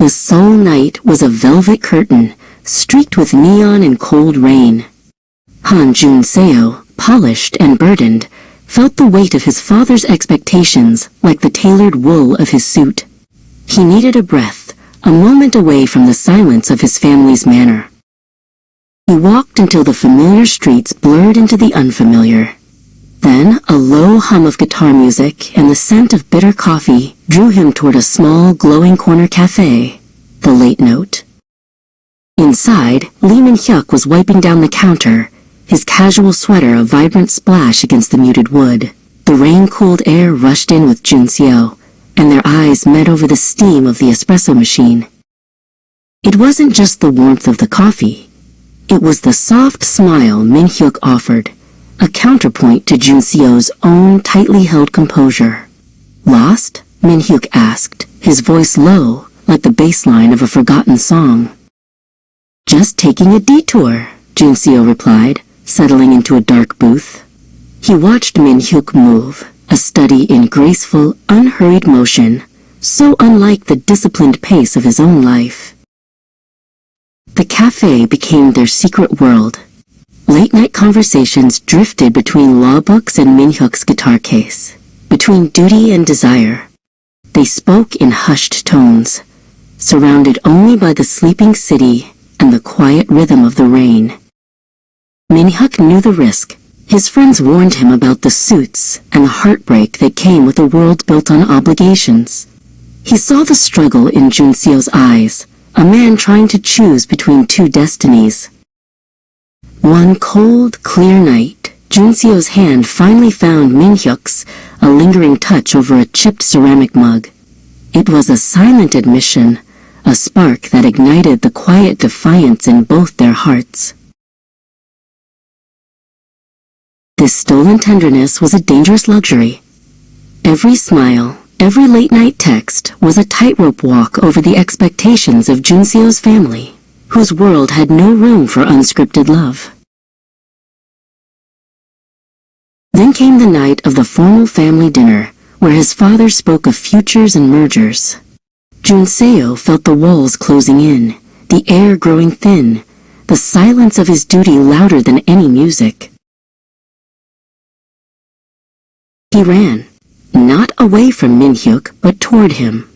The Seoul night was a velvet curtain, streaked with neon and cold rain. Han Jun-seo, polished and burdened, felt the weight of his father's expectations like the tailored wool of his suit. He needed a breath, a moment away from the silence of his family's manor. He walked until the familiar streets blurred into the unfamiliar. Then, a low hum of guitar music and the scent of bitter coffee drew him toward a small, glowing corner cafe, the Late Note. Inside, Lee Min-hyuk was wiping down the counter, his casual sweater a vibrant splash against the muted wood. The rain-cooled air rushed in with Jun-seo, and their eyes met over the steam of the espresso machine. It wasn't just the warmth of the coffee. It was the soft smile Min-hyuk offered, a counterpoint to Jun-seo's own tightly held composure. Lost? Min-hyuk asked, his voice low, like the bass line of a forgotten song. Just taking a detour, Jun-seo replied, settling into a dark booth. He watched Min-hyuk move, a study in graceful, unhurried motion, so unlike the disciplined pace of his own life. The cafe became their secret world. Late-night conversations drifted between law books and Min-hyuk's guitar case, between duty and desire. They spoke in hushed tones, surrounded only by the sleeping city and the quiet rhythm of the rain. Min-hyuk knew the risk. His friends warned him about the suits and the heartbreak that came with a world built on obligations. He saw the struggle in Jun-seo's eyes, a man trying to choose between two destinies. One cold, clear night, Jun-seo's hand finally found Min-hyuk's, a lingering touch over a chipped ceramic mug. It was a silent admission, a spark that ignited the quiet defiance in both their hearts. This stolen tenderness was a dangerous luxury. Every smile, every late-night text was a tightrope walk over the expectations of Jun-seo's family, whose world had no room for unscripted love. Then came the night of the formal family dinner, where his father spoke of futures and mergers. Jun-seo felt the walls closing in, the air growing thin, the silence of his duty louder than any music. He ran, not away from Min-hyuk, but toward him.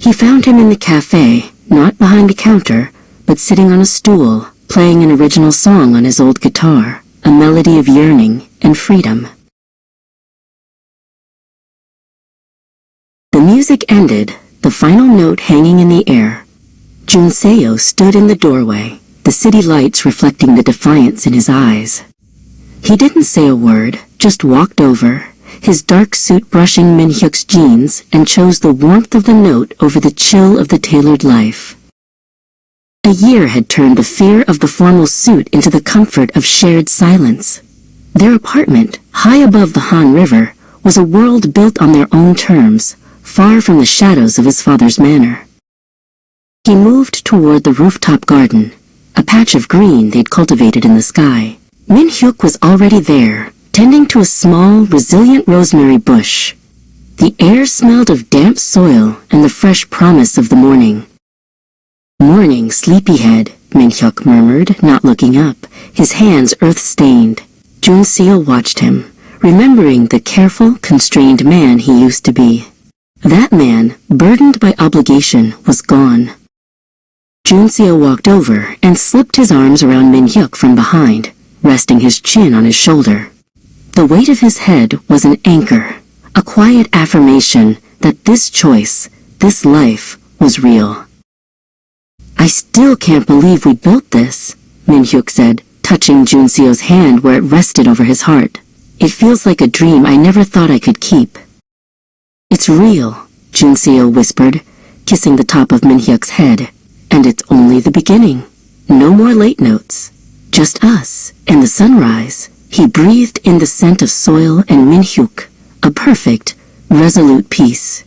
He found him in the cafe, not behind a counter, but sitting on a stool, playing an original song on his old guitar, a melody of yearning and freedom. The music ended, the final note hanging in the air. Jun-seo stood in the doorway, the city lights reflecting the defiance in his eyes. He didn't say a word, just walked over, his dark suit brushing Min-hyuk's jeans, and chose the warmth of the note over the chill of the tailored life. A year had turned the fear of the formal suit into the comfort of shared silence. Their apartment, high above the Han River, was a world built on their own terms, far from the shadows of his father's manor. He moved toward the rooftop garden, a patch of green they'd cultivated in the sky. Min-hyuk was already there, tending to a small, resilient rosemary bush. The air smelled of damp soil and the fresh promise of the morning. "Morning, sleepyhead," Min-hyuk murmured, not looking up, his hands earth-stained. Jun-seo watched him, remembering the careful, constrained man he used to be. That man, burdened by obligation, was gone. Jun-seo walked over and slipped his arms around Min-hyuk from behind, resting his chin on his shoulder. The weight of his head was an anchor, a quiet affirmation that this choice, this life, was real. "I still can't believe we built this," Min-hyuk said, touching Jun-seo's hand where it rested over his heart. "It feels like a dream I never thought I could keep." "It's real," Jun-seo whispered, kissing the top of Min-hyuk's head. "And it's only the beginning. No more late notes. Just us and the sunrise." He breathed in the scent of soil and Min-hyuk, a perfect, resolute peace.